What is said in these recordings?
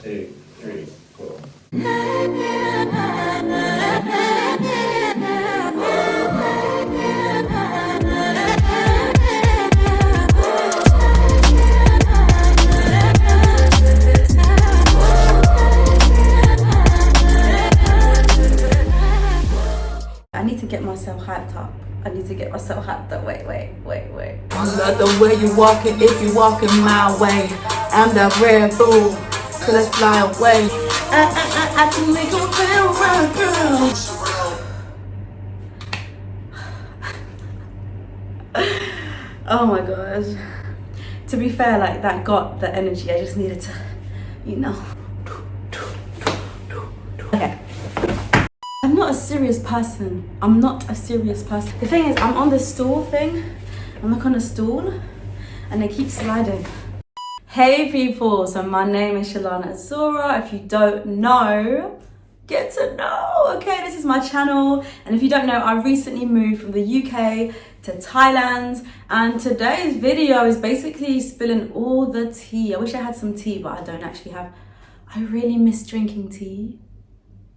2, 3, 4. I need to get myself hyped up. Wait. I love the way you walking, if you walking my way. I'm that rare fool, so let's fly away. I can make you feel right, girl. Oh my gosh. To be fair, like that got the energy. I just needed to, you know. Okay. I'm not a serious person. The thing is, I'm on this stool thing. I'm like on a stool and they keep sliding. Hey people, so my name is Shelana Azora. If you don't know, get to know. Okay, this is my channel. And if you don't know, I recently moved from the UK to Thailand. And today's video is basically spilling all the tea. I wish I had some tea, but I don't actually have. I really miss drinking tea.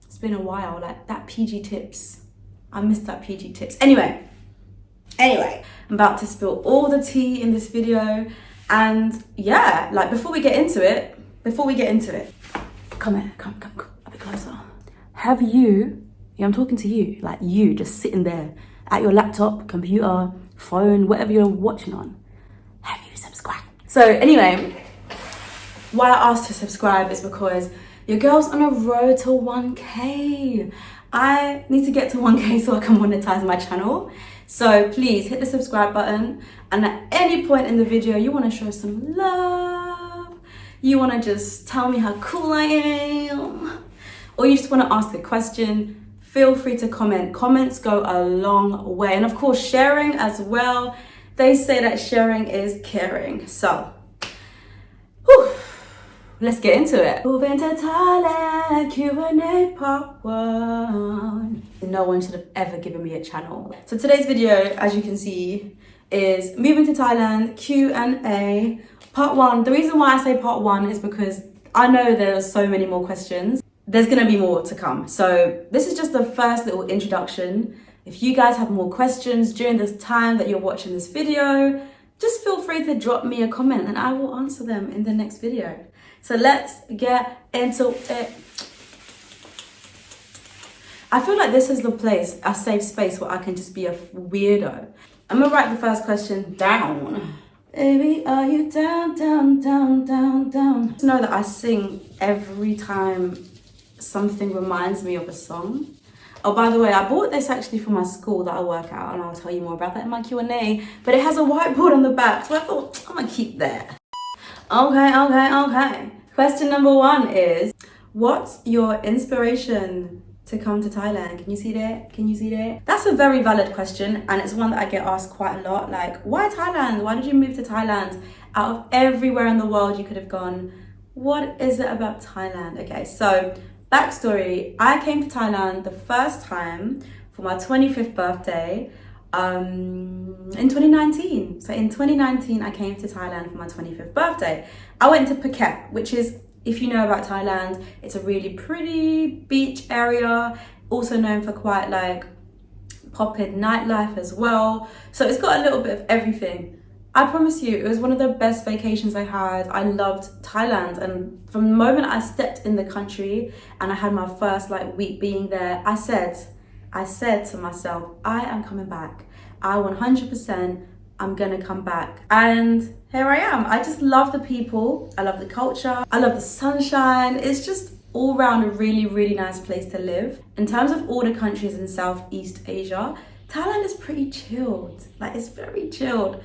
It's been a while, like that PG tips. I missed that PG tips. Anyway, I'm about to spill all the tea in this video. And yeah, like before we get into it, come here, come a bit closer. Have you, yeah, I'm talking to you, like you just sitting there at your laptop, computer, phone, whatever you're watching on. Have you subscribed? So anyway, why I asked to subscribe is because your girl's on a road to 1K. I need to get to 1K so I can monetize my channel. So please hit the subscribe button. And at any point in the video, you want to show some love. You want to just tell me how cool I am. Or you just want to ask a question. Feel free to comment. Comments go a long way. And of course, sharing as well. They say that sharing is caring. So, whew. Let's get into it. Moving to Thailand, Q&A part 1. No one should have ever given me a channel. So today's video, as you can see, is moving to Thailand, Q&A part 1. The reason why I say part 1 is because I know there's so many more questions. There's gonna be more to come. So this is just the first little introduction. If you guys have more questions during this time that you're watching this video, just feel free to drop me a comment and I will answer them in the next video. So let's get into it. I feel like this is the place, a safe space where I can just be a weirdo. I'm gonna write the first question down. Baby, are you down? Just know that I sing every time something reminds me of a song. Oh, by the way, I bought this actually for my school that I work at, and I'll tell you more about that in my Q&A, but it has a whiteboard on the back, so I thought I'm gonna keep that. Okay. Question number 1 is, what's your inspiration to come to Thailand? Can you see that? That's a very valid question, and it's one that I get asked quite a lot. Like, why Thailand? Why did you move to Thailand? Out of everywhere in the world you could have gone, what is it about Thailand? Okay, so backstory, I came to Thailand the first time for my 25th birthday in 2019. So in 2019, I came to Thailand for my 25th birthday. I went to Phuket, which is, if you know about Thailand, it's a really pretty beach area, also known for quite like poppin' nightlife as well. So it's got a little bit of everything. I promise you, it was one of the best vacations I had. I loved Thailand, and from the moment I stepped in the country and I had my first like week being there, I said to myself, I am coming back. I 100%, I'm gonna come back. And here I am. I just love the people. I love the culture. I love the sunshine. It's just all around a really, really nice place to live. In terms of all the countries in Southeast Asia, Thailand is pretty chilled. Like, it's very chilled.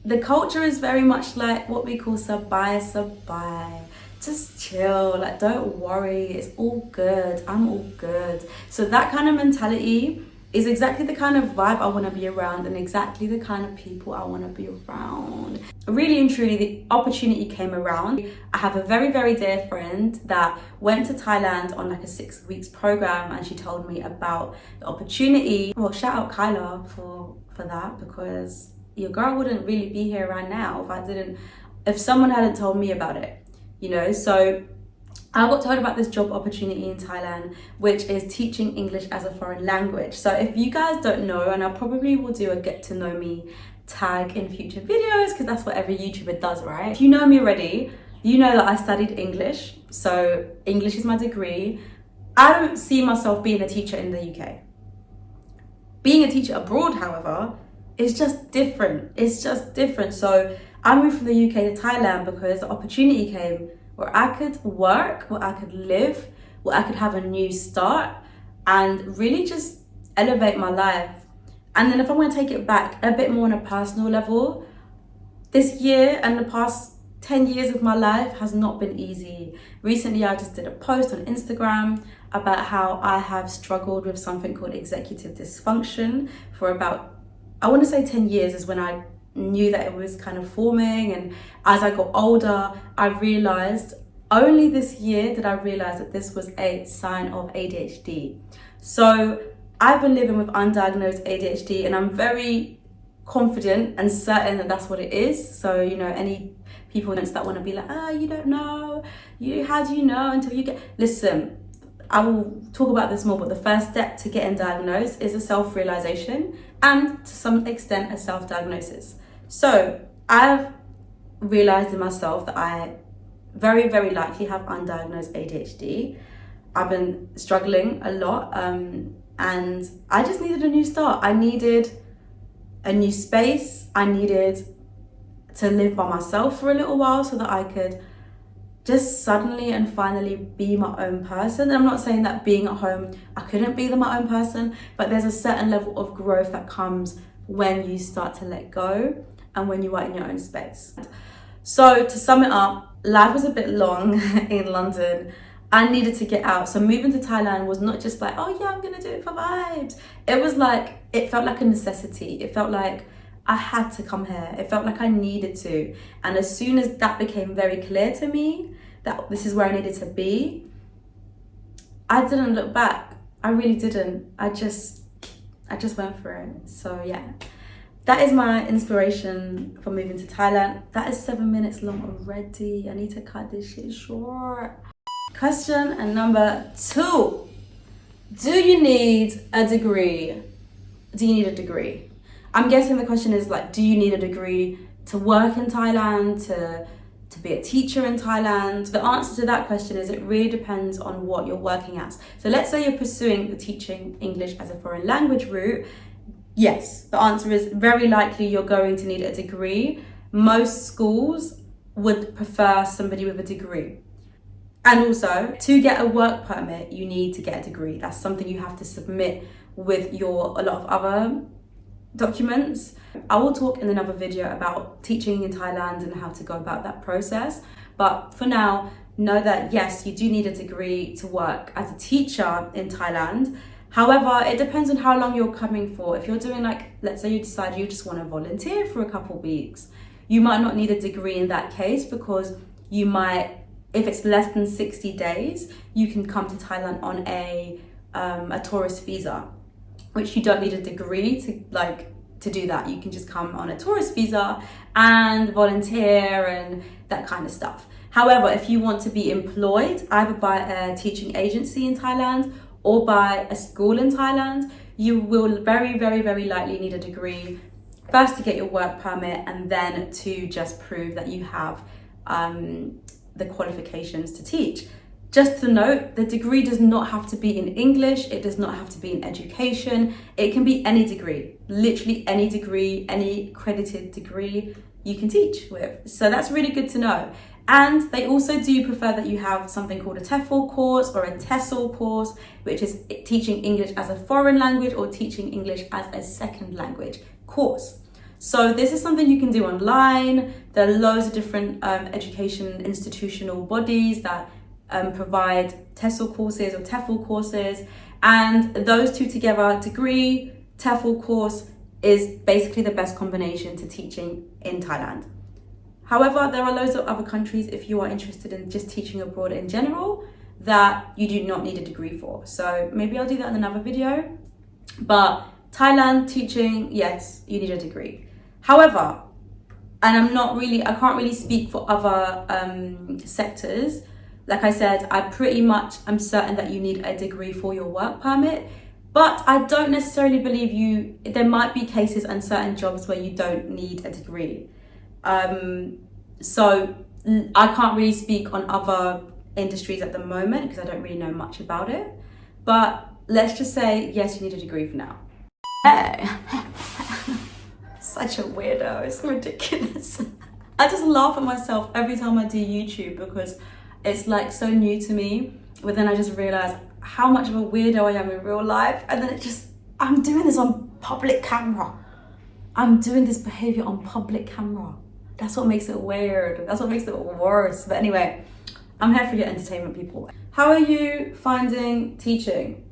The culture is very much like what we call sabai. Just chill, like don't worry, it's all good, I'm all good. So that kind of mentality is exactly the kind of vibe I want to be around and exactly the kind of people I want to be around. Really and truly, the opportunity came around. I have a very, very dear friend that went to Thailand on like a 6 weeks program, and she told me about the opportunity. Well, shout out Kyla for that, because your girl wouldn't really be here right now if someone hadn't told me about it, you know. So I got told about this job opportunity in Thailand, which is teaching English as a foreign language. So if you guys don't know, and I probably will do a get to know me tag in future videos, because that's what every YouTuber does, right? If you know me already, you know that I studied English. So English is my degree. I don't see myself being a teacher in the UK. Being a teacher abroad, however, is just different. It's just different. So I moved from the UK to Thailand because the opportunity came where I could work, where I could live, where I could have a new start and really just elevate my life. And then if I'm going to take it back a bit more on a personal level, this year and the past 10 years of my life has not been easy. Recently, I just did a post on Instagram about how I have struggled with something called executive dysfunction for about, I want to say 10 years is when I knew that it was kind of forming. And as I got older, I realized, only this year did I realize that this was a sign of ADHD. So I've been living with undiagnosed ADHD and I'm very confident and certain that that's what it is. So, you know, any people that want to be like, you don't know, how do you know until you get, listen, I will talk about this more, but the first step to getting diagnosed is a self-realization and to some extent a self-diagnosis. So I've realized in myself that I very, very likely have undiagnosed ADHD. I've been struggling a lot and I just needed a new start. I needed a new space. I needed to live by myself for a little while so that I could just suddenly and finally be my own person. And I'm not saying that being at home, I couldn't be my own person, but there's a certain level of growth that comes when you start to let go and when you are in your own space. So to sum it up, life was a bit long in London. I needed to get out. So moving to Thailand was not just like, oh yeah, I'm gonna do it for vibes. It was like, it felt like a necessity. It felt like I had to come here. It felt like I needed to. And as soon as that became very clear to me, that this is where I needed to be, I didn't look back. I really didn't. I just went for it. So yeah, that is my inspiration for moving to Thailand. That is 7 minutes long already. I need to cut this shit short. Question number 2. Do you need a degree? Do you need a degree? I'm guessing the question is like, do you need a degree to work in Thailand, to be a teacher in Thailand? The answer to that question is it really depends on what you're working as. So let's say you're pursuing the teaching English as a foreign language route. Yes, the answer is very likely you're going to need a degree. Most schools would prefer somebody with a degree. And also, to get a work permit, you need to get a degree. That's something you have to submit with a lot of other documents. I will talk in another video about teaching in Thailand and how to go about that process. But for now, know that yes, you do need a degree to work as a teacher in Thailand. However, it depends on how long you're coming for. If you're doing like, let's say you decide you just want to volunteer for a couple weeks, you might not need a degree in that case because you might, if it's less than 60 days, you can come to Thailand on a tourist visa, which you don't need a degree to do that. You can just come on a tourist visa and volunteer and that kind of stuff. However, if you want to be employed either by a teaching agency in Thailand or by a school in Thailand, you will very, very, very likely need a degree first to get your work permit and then to just prove that you have the qualifications to teach. Just to note, the degree does not have to be in English, it does not have to be in education, it can be any degree, literally any degree, any accredited degree you can teach with. So that's really good to know. And they also do prefer that you have something called a TEFL course or a TESOL course, which is teaching English as a foreign language or teaching English as a second language course. So this is something you can do online. There are loads of different education institutional bodies that provide TESOL courses or TEFL courses, and those two together, degree, TEFL course, is basically the best combination to teaching in Thailand. However, there are loads of other countries, if you are interested in just teaching abroad in general, that you do not need a degree for. So maybe I'll do that in another video. But Thailand teaching, yes, you need a degree. However, and I can't really speak for other sectors, Like I said, I pretty much am certain that you need a degree for your work permit, but I don't necessarily believe there might be cases and certain jobs where you don't need a degree. So I can't really speak on other industries at the moment because I don't really know much about it. But let's just say, yes, you need a degree for now. Hey. Such a weirdo, it's ridiculous. I just laugh at myself every time I do YouTube because it's like so new to me. But then I just realize how much of a weirdo I am in real life. And then I'm doing this on public camera. I'm doing this behavior on public camera. That's what makes it weird. That's what makes it worse. But anyway, I'm here for your entertainment, people. How are you finding teaching?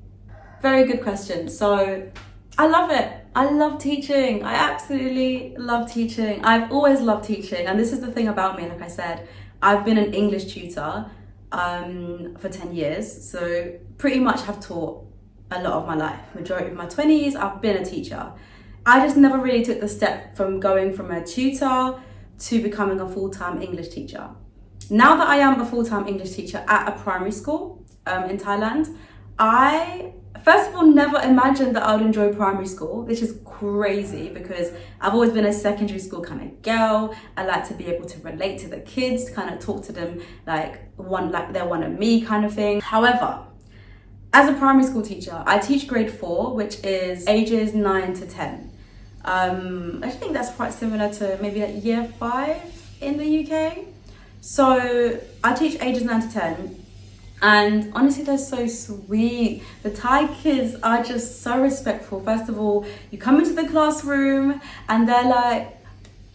Very good question. So I love it. I love teaching. I absolutely love teaching. I've always loved teaching. And this is the thing about me, like I said, I've been an English tutor for 10 years. So pretty much have taught a lot of my life. Majority of my 20s, I've been a teacher. I just never really took the step from going from a tutor to becoming a full-time English teacher. Now that I am a full-time English teacher at a primary school in Thailand, I first of all never imagined that I would enjoy primary school, which is crazy because I've always been a secondary school kind of girl. I like to be able to relate to the kids, kind of talk to them like they're one of me kind of thing. However, as a primary school teacher, I teach grade 4, which is ages 9 to 10. I think that's quite similar to maybe like year 5 in the UK. So I teach ages 9 to 10. And honestly, they're so sweet. The Thai kids are just so respectful. First of all, you come into the classroom and they're like,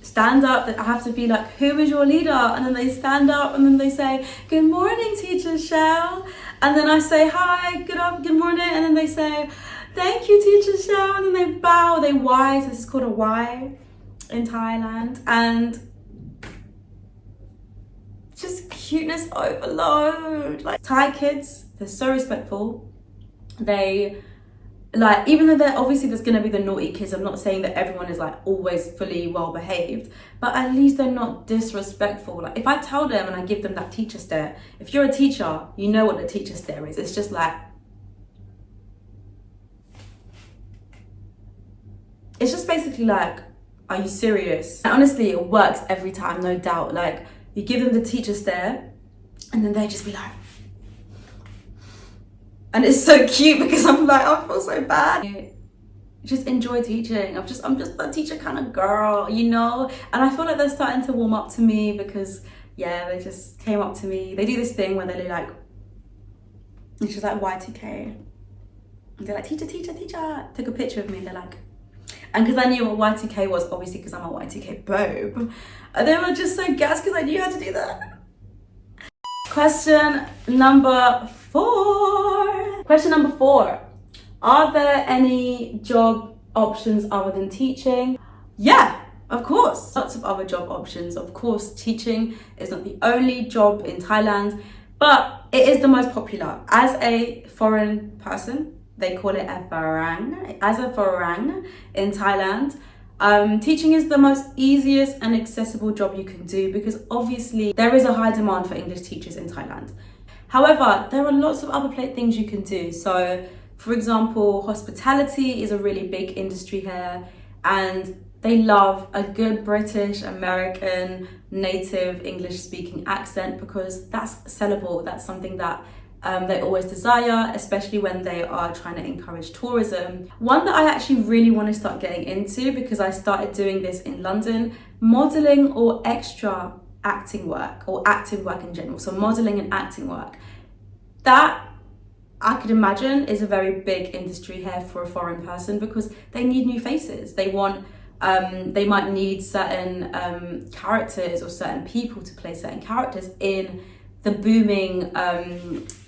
stand up. I have to be like, who is your leader? And then they stand up and then they say, good morning, teacher Shell. And then I say, hi, good morning. And then they say, thank you, teacher Shell. And then they bow, they Y. So this is called a Y in Thailand. And just cuteness overload. Like Thai kids, they're so respectful. They like, even though there's gonna be the naughty kids, I'm not saying that everyone is like always fully well behaved, but at least they're not disrespectful. Like if I tell them and I give them that teacher stare, if you're a teacher, you know what the teacher stare is. It's just like, it's just basically like, are you serious? And honestly, it works every time, no doubt. Like, you give them the teacher stare and then they just be like, and it's so cute because I'm like, I feel so bad. I just enjoy teaching. I'm just a teacher kind of girl, you know? And I feel like they're starting to warm up to me because, yeah, they just came up to me. They do this thing where they're like, it's just like Y2K. And they're like, teacher. Took a picture of me. They're like, and because I knew what Y2K was, obviously because I'm a Y2K babe, they were just so gassed because I knew how to do that. Question number 4. Are there any job options other than teaching? Yeah, of course. Lots of other job options. Of course, teaching is not the only job in Thailand, but it is the most popular. As a foreign person, they call it a farang. As a farang in Thailand, teaching is the most easiest and accessible job you can do because obviously there is a high demand for English teachers in Thailand. However, there are lots of other things you can do. So, for example, hospitality is a really big industry here and they love a good British, American, native English speaking accent because that's sellable. That's something that they always desire, especially when they are trying to encourage tourism. One that I actually really want to start getting into because I started doing this in London, modelling or extra acting work or acting work in general. So modelling and acting work. That I could imagine is a very big industry here for a foreign person because they need new faces. They want, they might need certain characters or certain people to play certain characters in the booming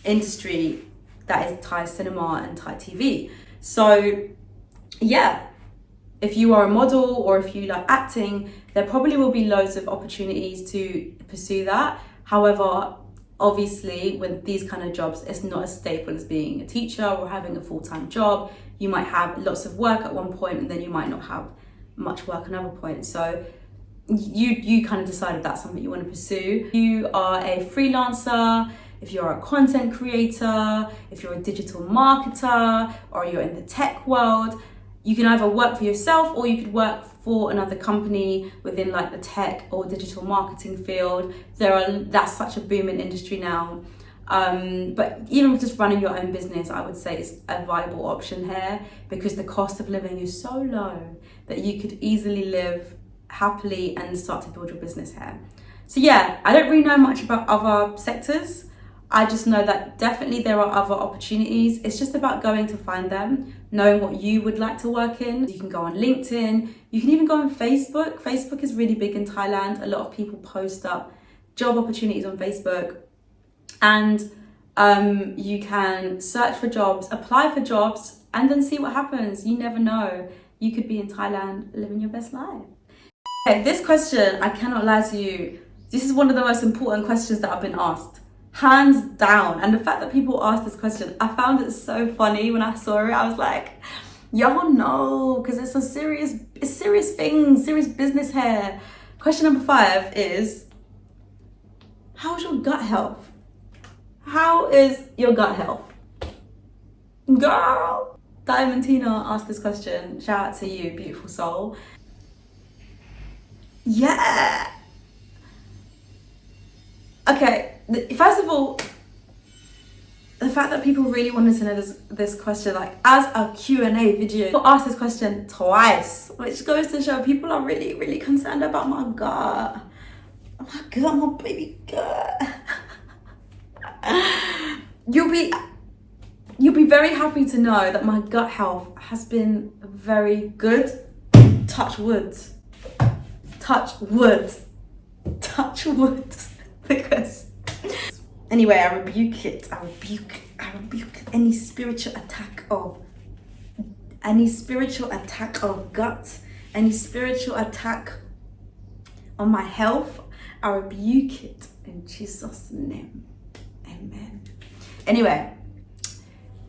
industry that is Thai cinema and Thai TV. So yeah, if you are a model or if you like acting, there probably will be loads of opportunities to pursue that. However, obviously with these kind of jobs, it's not as stable as being a teacher or having a full-time job. You might have lots of work at one point and then you might not have much work another point. So you kind of decide if that's something you want to pursue. You are a freelancer, if you're a content creator, if you're a digital marketer, or you're in the tech world. You can either work for yourself or you could work for another company within like the tech or digital marketing field. That's such a booming industry now. But even just running your own business, I would say is a viable option here, because the cost of living is so low that you could easily live happily and start to build your business here. So yeah, I don't really know much about other sectors. I just know that definitely there are other opportunities. It's just about going to find them, knowing what you would like to work in. You can go on LinkedIn, you can even go on Facebook. Facebook is really big in Thailand. A lot of people post up job opportunities on Facebook, and you can search for jobs, apply for jobs, and then see what happens. You never know. You could be in Thailand living your best life. Okay, this question, I cannot lie to you, this is one of the most important questions that I've been asked. Hands down. And the fact that people ask this question, I found it so funny when I saw it. I was like, y'all know, because it's serious things, serious business here. Question number 5 is, how's your gut health? How is your gut health? Girl! Diamantina asked this question. Shout out to you, beautiful soul. Yeah! Okay, first of all, the fact that people really wanted to know this question, like as a Q&A video, people asked this question twice, which goes to show people are really, really concerned about my gut. My gut, my baby gut. You'll be very happy to know that my gut health has been very good. Touch wood. Touch wood. Touch wood. Because anyway, I rebuke any spiritual attack of gut, any spiritual attack on my health. I rebuke it in Jesus' name. Amen. Anyway,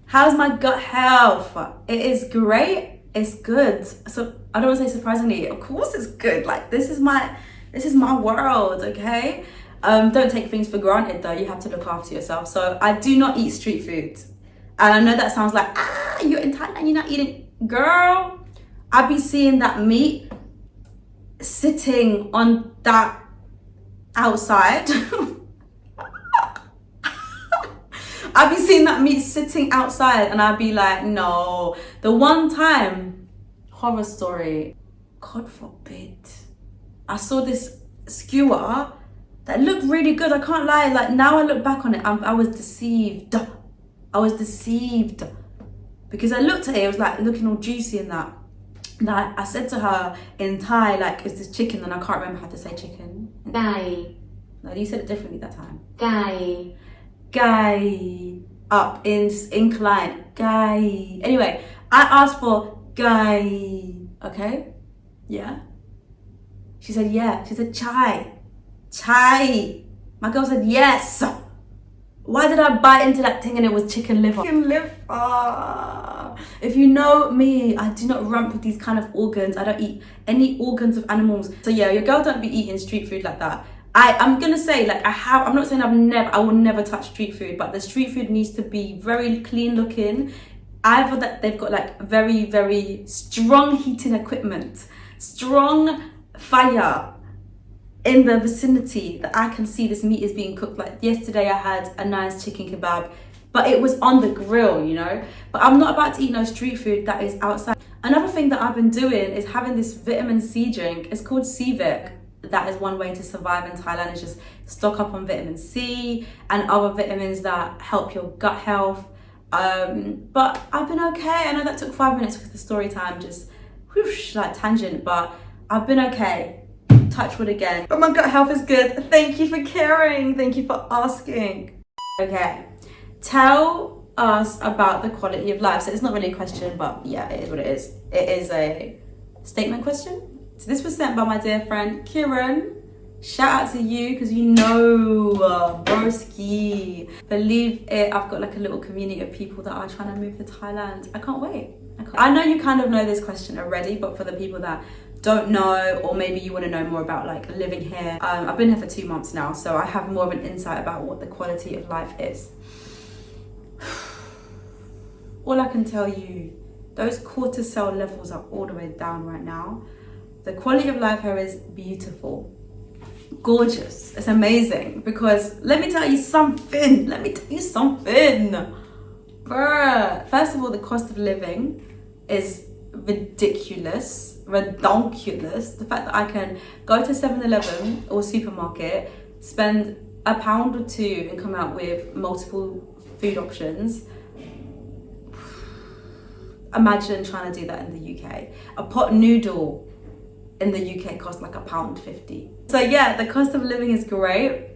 how's my gut health? It is great. It's good. So I don't want to say surprisingly, of course it's good. Like this is my world, okay? Don't take things for granted though. You have to look after yourself. So I do not eat street food. And I know that sounds like, you're in Thailand, you're not eating. Girl, I be seeing that meat sitting on that outside. I be seeing that meat sitting outside and I'd be like, no. The one time, horror story, God forbid, I saw this skewer that looked really good. I can't lie. Like now I look back on it, I was deceived. Because I looked at it, it was like looking all juicy and that. Like I said to her in Thai, like, is this chicken? And I can't remember how to say chicken. Gai. No, you said it differently that time. Gai. Gai. Up, incline. Gai. Anyway, I asked for gai. Okay? Yeah? She said, yeah. She said, chai. Chai. My girl said, yes. Why did I bite into that thing and it was chicken liver? Chicken liver. If you know me, I do not rump with these kind of organs. I don't eat any organs of animals. So yeah, your girl don't be eating street food like that. I'm gonna say, like, I'm not saying I will never touch street food, but the street food needs to be very clean looking. Either that they've got like very, very strong heating equipment, strong fire in the vicinity that I can see this meat is being cooked. Like yesterday I had a nice chicken kebab, but it was on the grill, you know? But I'm not about to eat no street food that is outside. Another thing that I've been doing is having this vitamin C drink. It's called Civic. That is one way to survive in Thailand, is just stock up on vitamin C and other vitamins that help your gut health. But I've been okay. I know that took 5 minutes because the story time just whoosh, like tangent, but I've been okay. Touch wood again. But my gut health is good. Thank you for caring. Thank you for asking. Okay, tell us about the quality of life. So it's not really a question, but yeah, it is what it is. It is a statement question. So this was sent by my dear friend Kiran. Shout out to you, because you know, broski. Believe it, I've got like a little community of people that are trying to move to Thailand. I can't wait. I know you kind of know this question already, but for the people that don't know, or maybe you want to know more about like living here, I've been here for 2 months now, so I have more of an insight about what the quality of life is. All I can tell you, those cortisol levels are all the way down right now. The quality of life here is beautiful, gorgeous, it's amazing. Because let me tell you something, bruh. First of all, the cost of living is ridiculous, redonkulous. The fact that I can go to 7-Eleven or supermarket, spend £1 or £2 and come out with multiple food options. Imagine trying to do that in the UK. A pot noodle in the UK costs like £1.50. So yeah, the cost of living is great.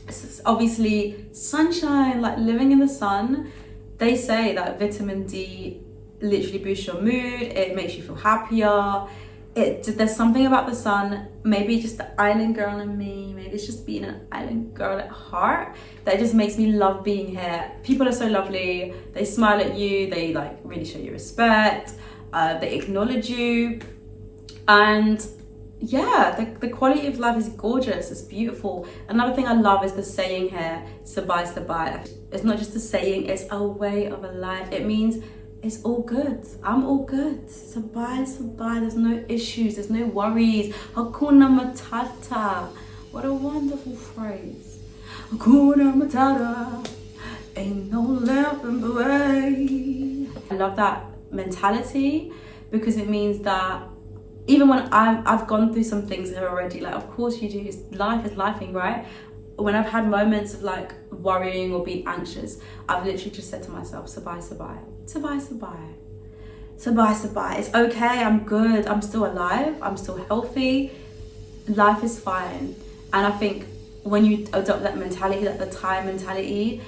It's obviously sunshine, like living in the sun. They say that vitamin D literally boosts your mood, it makes you feel happier. There's something about the sun, maybe just the island girl in me, maybe it's just being an island girl at heart, that just makes me love being here. People are so lovely, they smile at you, they like really show you respect, they acknowledge you, and yeah, the quality of life is gorgeous, it's beautiful. Another thing I love is the saying here, sabai sabai. It's not just a saying, it's a way of a life. It means it's all good. I'm all good. Sabai sabai. There's no issues. There's no worries. Hakuna matata. What a wonderful phrase. Hakuna matata. Ain't no lamp in the way. I love that mentality because it means that even when I've gone through some things here already, like of course you do. Life is lifing, right? When I've had moments of like worrying or being anxious, I've literally just said to myself, sabai sabai, sabai sabai, sabai sabai. It's okay, I'm good, I'm still alive, I'm still healthy, life is fine. And I think when you adopt that mentality, like the Thai mentality,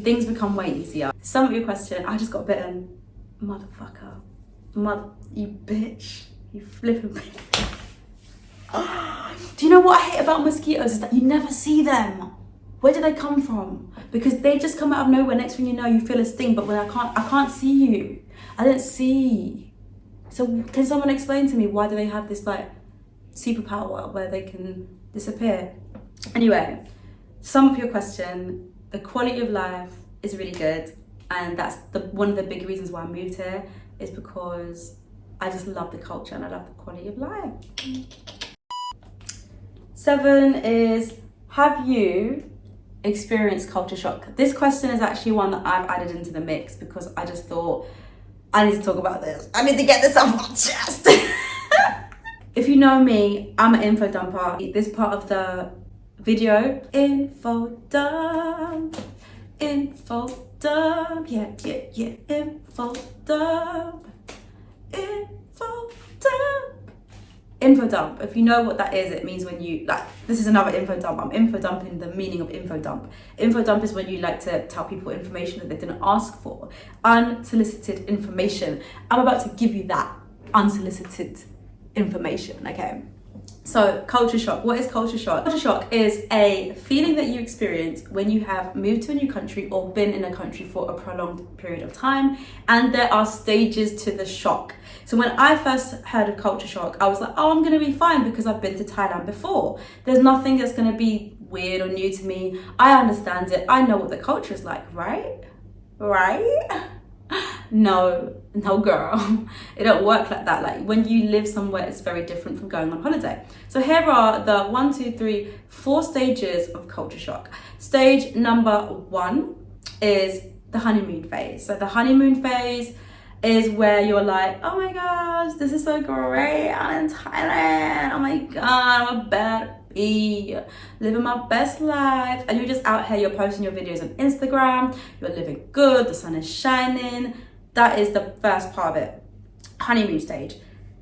things become way easier. Sum up your question, I just got bitten. Motherfucker, you bitch, you flipping bitch. Do you know what I hate about mosquitoes is that you never see them. Where do they come from? Because they just come out of nowhere. Next thing you know, you feel a sting, but when I can't see you. I didn't see. So can someone explain to me why do they have this like superpower where they can disappear? Anyway, sum up your question. The quality of life is really good, and that's one of the big reasons why I moved here is because I just love the culture and I love the quality of life. 7 is, have you experienced culture shock? This question is actually one that I've added into the mix because I just thought I need to talk about this. I need to get this off my chest. If you know me, I'm an info dumper. This part of the video, info dump, yeah, info dump, info dump. Info dump, if you know what that is, it means when you like, this is another info dump. I'm info dumping the meaning of info dump. Info dump is when you like to tell people information that they didn't ask for. Unsolicited information. I'm about to give you that unsolicited information, okay? So culture shock, what is culture shock? Culture shock is a feeling that you experience when you have moved to a new country or been in a country for a prolonged period of time, and there are stages to the shock. So when I first heard of culture shock, I was like, oh, I'm gonna be fine because I've been to Thailand before. There's nothing that's gonna be weird or new to me. I understand it, I know what the culture is like, right? No girl, it don't work like that. Like when you live somewhere, it's very different from going on holiday. So here are the 4 stages of culture shock. Stage number 1 is the honeymoon phase. So the honeymoon phase is where you're like, oh my gosh, this is so great, I'm in Thailand, oh my god, I'm a bad bee, living my best life. And you're just out here, you're posting your videos on Instagram, you're living good, the sun is shining. That is the first part of it, honeymoon stage.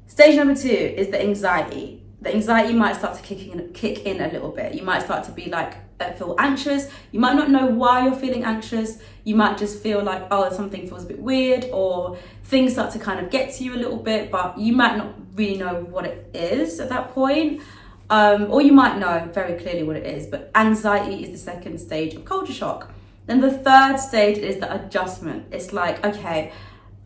Stage number 2 is the anxiety. The anxiety might start to kick in a little bit. You might start to be like, feel anxious. You might not know why you're feeling anxious. You might just feel like, oh, something feels a bit weird, or things start to kind of get to you a little bit, but you might not really know what it is at that point. Or you might know very clearly what it is, but anxiety is the second stage of culture shock. Then the third stage is the adjustment. It's like, okay,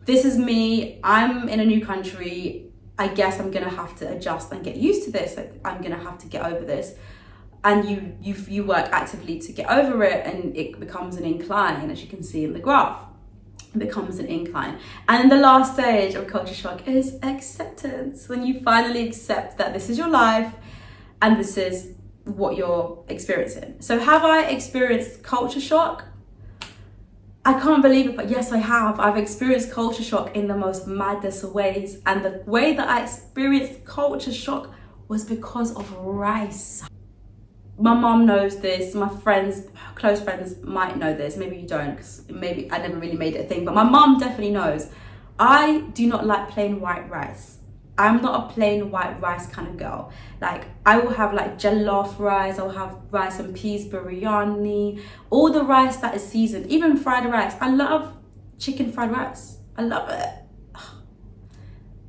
this is me, I'm in a new country, I guess I'm gonna have to adjust and get used to this. Like, I'm gonna have to get over this. And you work actively to get over it, and it becomes an incline, as you can see in the graph. It becomes an incline. And the last stage of culture shock is acceptance. When you finally accept that this is your life and this is what you're experiencing. So have I experienced culture shock? I can't believe it, but yes, I have. I've experienced culture shock in the most maddest of ways. And the way that I experienced culture shock was because of rice. My mom knows this, my friends, close friends might know this, maybe you don't, because maybe I never really made it a thing, but my mom definitely knows. I do not like plain white rice. I'm not a plain white rice kind of girl. Like, I will have like jollof rice, I'll have rice and peas biryani, all the rice that is seasoned, even fried rice. I love chicken fried rice, I love it.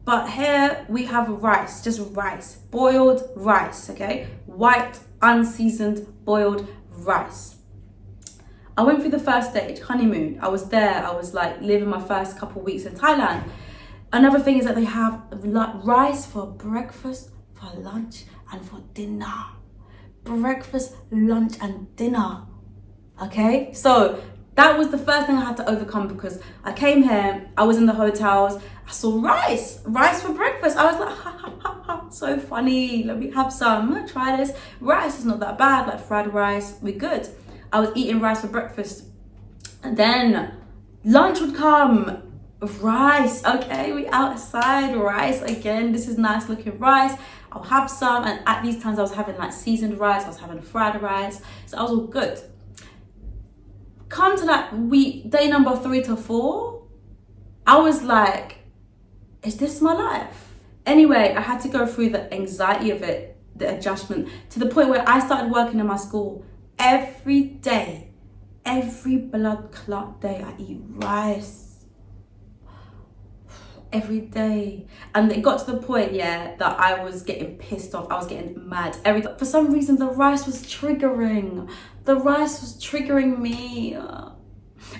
But here we have rice, just rice, boiled rice, okay? White, unseasoned, boiled rice. I went through the first stage, honeymoon. I was there, I was like living my first couple of weeks in Thailand. Another thing is that they have rice for breakfast, for lunch, and for dinner. Breakfast, lunch, and dinner, okay? So that was the first thing I had to overcome, because I came here, I was in the hotels, I saw rice for breakfast. I was like, ha, ha, ha, ha, so funny, let me have some, I'm gonna try this. Rice is not that bad, like fried rice, we're good. I was eating rice for breakfast. And then lunch would come, rice, okay, we outside, rice again, this is nice looking rice. I'll have some, and at these times I was having like seasoned rice, I was having fried rice, so I was all good. Come to like day number 3 to 4, I was like, is this my life? Anyway, I had to go through the anxiety of it, the adjustment, to the point where I started working in my school. Every day, every blood clot day, I eat rice. Every day. And it got to the point, yeah, that I was getting pissed off. I was getting mad. For some reason, the rice was triggering. The rice was triggering me.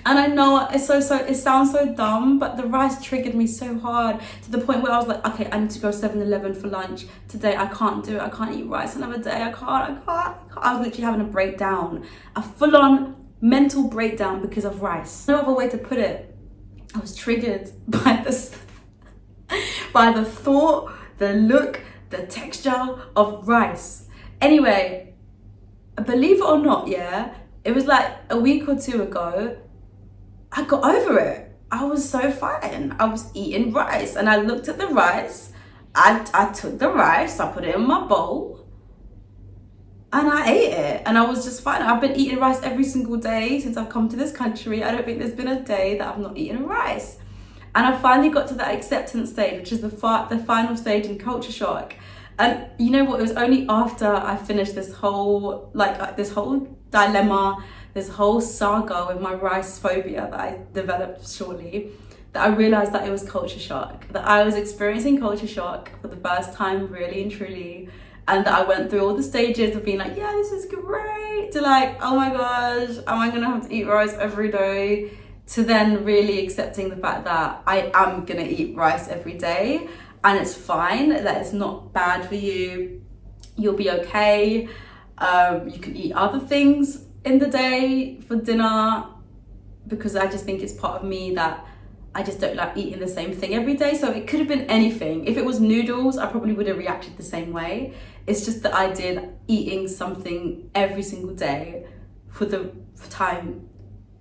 And I know it sounds so dumb, but the rice triggered me so hard, to the point where I was like, okay, I need to go 7-Eleven for lunch today. I can't do it. I can't eat rice another day. I can't. I was literally having a breakdown, a full-on mental breakdown because of rice. No other way to put it. I was triggered by this, by the thought, the look, the texture of rice. Anyway, believe it or not, yeah, it was like a week or 2 ago, I got over it. I was so fine. I was eating rice, and I looked at the rice. I took the rice, I put it in my bowl, and I ate it, and I was just fine. I've been eating rice every single day since I've come to this country. I don't think there's been a day that I've not eaten rice. And I finally got to that acceptance stage, which is the final stage in culture shock. And you know what? It was only after I finished this whole dilemma, this whole saga with my rice phobia that I developed shortly, that I realized that it was culture shock, that I was experiencing culture shock for the first time, really and truly. And that I went through all the stages of being like, yeah, this is great, to like, oh my gosh, am I gonna have to eat rice every day? To then really accepting the fact that I am gonna eat rice every day, and it's fine, that it's not bad for you, you'll be okay. You can eat other things in the day for dinner, because I just think it's part of me that I just don't like eating the same thing every day. So it could have been anything. If it was noodles, I probably would have reacted the same way. It's just the idea that eating something every single day for time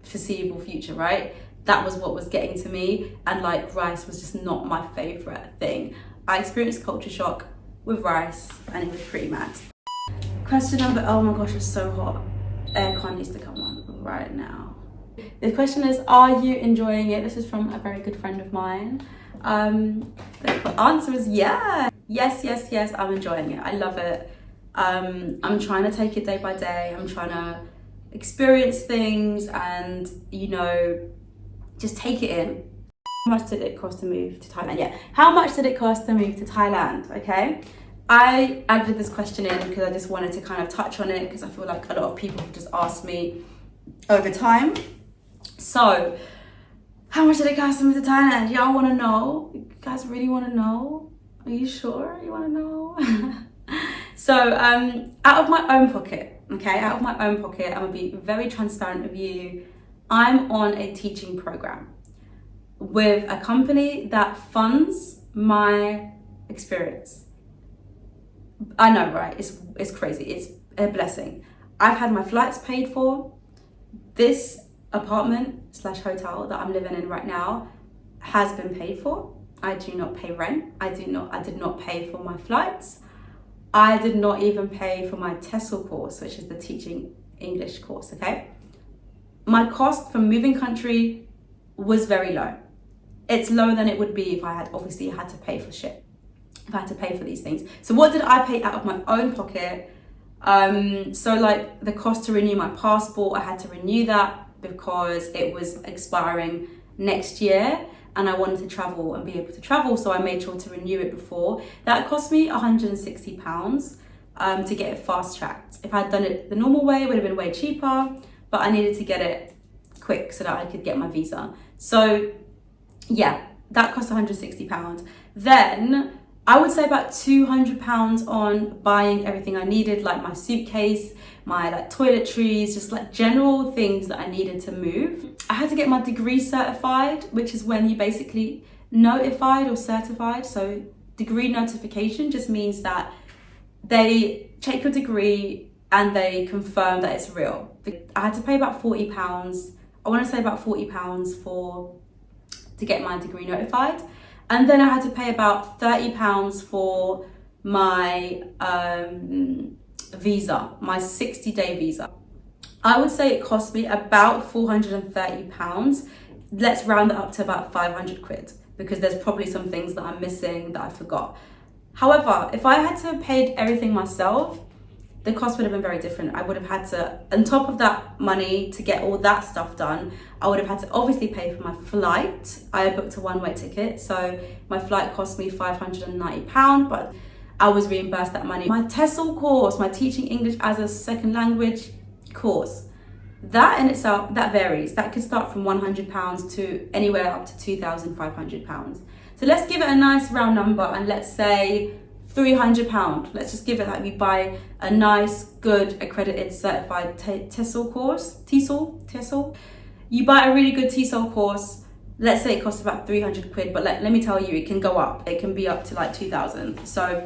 foreseeable future, right? That was what was getting to me, and like rice was just not my favorite thing. I experienced culture shock with rice, and it was pretty mad. Question number, oh my gosh, it's so hot. Aircon needs to come on right now. The question is, are you enjoying it? This is from a very good friend of mine. The answer is yeah. Yes, I'm enjoying it. I love it. I'm trying to take it day by day. I'm trying to experience things and, you know, just take it in. How much did it cost to move to Thailand? Yeah, how much did it cost to move to Thailand? Okay, I added this question in because I just wanted to kind of touch on it, because I feel like a lot of people have just asked me over time. So, how much did it cost to move to Thailand? Y'all want to know? You guys really want to know? Are you sure you want to know? So, out of my own pocket, okay, out of my own pocket, I'm gonna be very transparent with you. I'm on a teaching program with a company that funds my experience. I know, right? It's crazy. It's a blessing. I've had my flights paid for. This apartment / hotel that I'm living in right now has been paid for. I do not pay rent. I did not pay for my flights. I did not even pay for my TESOL course, which is the teaching English course, okay? My cost for moving country was very low. It's lower than it would be if I had obviously had to pay for shit. If I had to pay for these things. So what did I pay out of my own pocket? So like the cost to renew my passport, I had to renew that because it was expiring next year and I wanted to travel and be able to travel, so I made sure to renew it before. That cost me £160 to get it fast tracked. If I'd done it the normal way, it would have been way cheaper, but I needed to get it quick so that I could get my visa. So yeah, that cost £160. Then I would say about £200 on buying everything I needed, like my suitcase, my like toiletries, just like general things that I needed to move. I had to get my degree certified, which is when you basically notified or certified. So degree notification just means that they check your degree and they confirm that it's real. I had to pay about £40. I want to say about £40 to get my degree notified. And then I had to pay about £30 for my visa, my 60-day visa. I would say it cost me about £430. Let's round it up to about 500 quid because there's probably some things that I'm missing that I forgot. However, if I had to have paid everything myself, the cost would have been very different. I would have had to, on top of that money to get all that stuff done, I would have had to obviously pay for my flight. I booked a one-way ticket, so my flight cost me £590, but I was reimbursed that money. My TESOL course, my Teaching English as a Second Language course, that in itself, that varies. That could start from £100 to anywhere up to £2,500. So let's give it a nice round number and let's say £300. Let's just give it like we buy a nice, good, accredited, certified TESOL course. TESOL. You buy a really good TESOL course. Let's say it costs about 300 quid, but let me tell you, it can go up. It can be up to like 2,000. So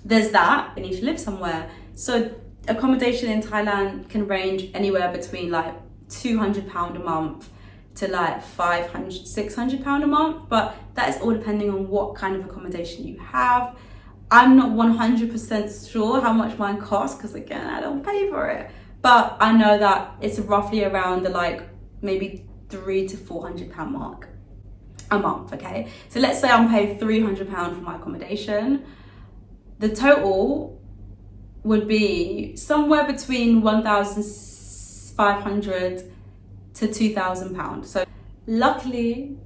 there's that. You need to live somewhere. So accommodation in Thailand can range anywhere between like £200 a month to like £500, £600 a month. But that is all depending on what kind of accommodation you have. I'm not 100% sure how much mine costs because again, I don't pay for it. But I know that it's roughly around the like maybe £300 to £400 mark a month, okay? So let's say I'm paying £300 for my accommodation. The total would be somewhere between £1,500 to £2,000. So luckily,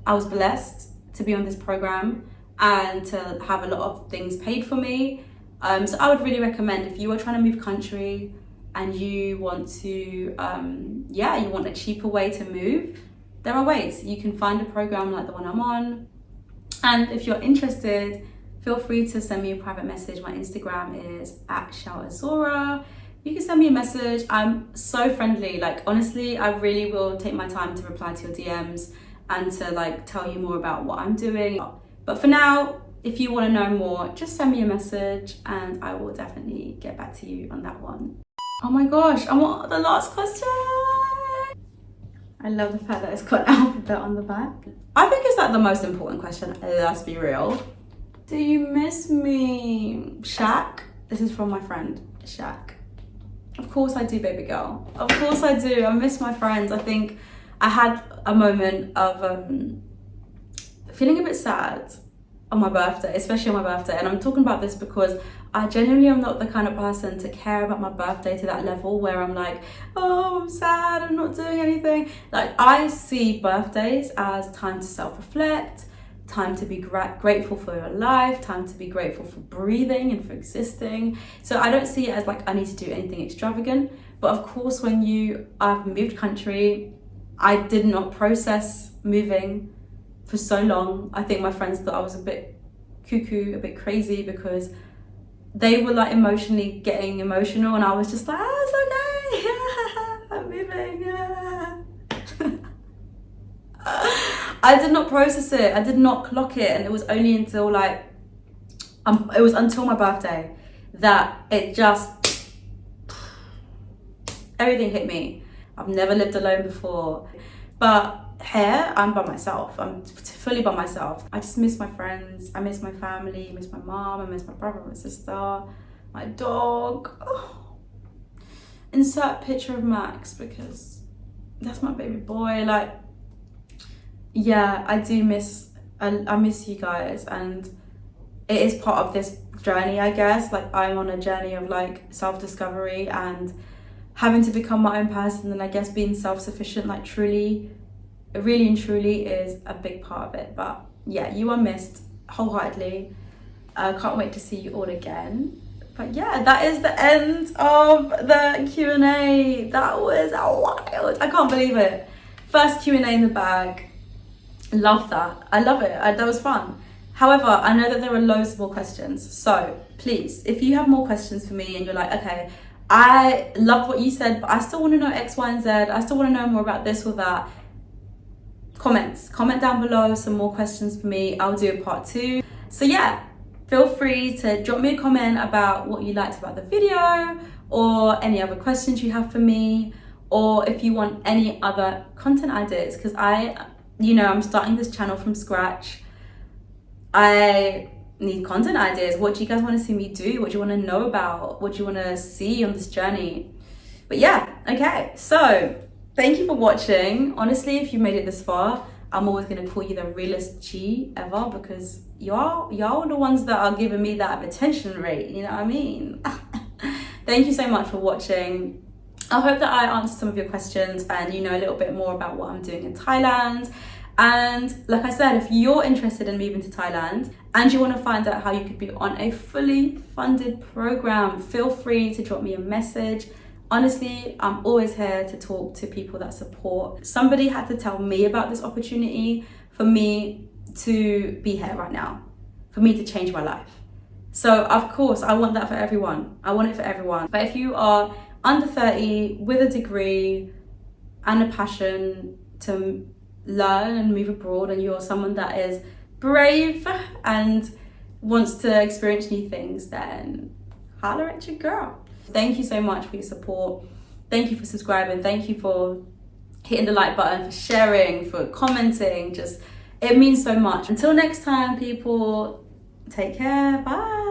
I was blessed to be on this program and to have a lot of things paid for me. So I would really recommend if you are trying to move country and you want to, you want a cheaper way to move, there are ways. You can find a program like the one I'm on. And if you're interested, feel free to send me a private message. My Instagram is @Azora. You can send me a message. I'm so friendly. Like, honestly, I really will take my time to reply to your DMs and to like tell you more about what I'm doing. But for now, if you want to know more, just send me a message and I will definitely get back to you on that one. Oh my gosh, I'm on the last question. I love the fact that it's got alphabet on the back. I think it's like the most important question, let's be real. Do you miss me? Shaq? This is from my friend, Shaq. Of course I do, baby girl. Of course I do. I miss my friends. I think I had a moment of feeling a bit sad on my birthday, especially on my birthday. And I'm talking about this because I genuinely am not the kind of person to care about my birthday to that level where I'm like, oh, I'm sad, I'm not doing anything. Like, I see birthdays as time to self-reflect, time to be grateful for your life, time to be grateful for breathing and for existing. So I don't see it as like I need to do anything extravagant. But of course, when I've moved country, I did not process moving for so long. I think my friends thought I was a bit cuckoo, a bit crazy, because they were like emotionally getting emotional, and I was just like, oh, it's okay. I'm moving. I did not process it. I did not clock it, and it was only until like it was until my birthday that it just everything hit me. I've never lived alone before, but here I'm by myself. I'm fully by myself. I just miss my friends. I miss my family. I miss my mom. I miss my brother, my sister, my dog. Oh. Insert picture of Max, because that's my baby boy. Like, yeah, I do miss. I miss you guys, and it is part of this journey, I guess. Like, I'm on a journey of like self-discovery and having to become my own person, and I guess being self-sufficient, like truly, really and truly is a big part of it. But yeah, you are missed wholeheartedly. Can't wait to see you all again. But yeah, that is the end of the Q&A. That was wild. I can't believe it. First Q&A in the bag. Love that. I love it. That was fun. However, I know that there are loads more questions. So please, if you have more questions for me and you're like, okay, I love what you said, but I still want to know X, Y, and Z. I still want to know more about this or that. Comment down below some more questions for me. I'll do a part 2. So yeah, feel free to drop me a comment about what you liked about the video, or any other questions you have for me, or if you want any other content ideas, because I'm starting this channel from scratch. I need content ideas. What do you guys want to see me do? What do you want to know about? What do you want to see on this journey? But yeah, okay, so thank you for watching. Honestly, if you made it this far, I'm always going to call you the realest G ever, because y'all are the ones that are giving me that attention rate, you know what I mean? Thank you so much for watching. I hope that I answered some of your questions and you know a little bit more about what I'm doing in Thailand. And like I said, if you're interested in moving to Thailand and you want to find out how you could be on a fully funded program, feel free to drop me a message. Honestly, I'm always here to talk to people that support. Somebody had to tell me about this opportunity for me to be here right now, for me to change my life. So of course, I want that for everyone. I want it for everyone. But if you are under 30 with a degree and a passion to learn and move abroad, and you're someone that is brave and wants to experience new things, then holler at your girl. Thank you so much for your support. Thank you for subscribing. Thank you for hitting the like button, for sharing, for commenting. Just, it means so much. Until next time, people, take care. Bye.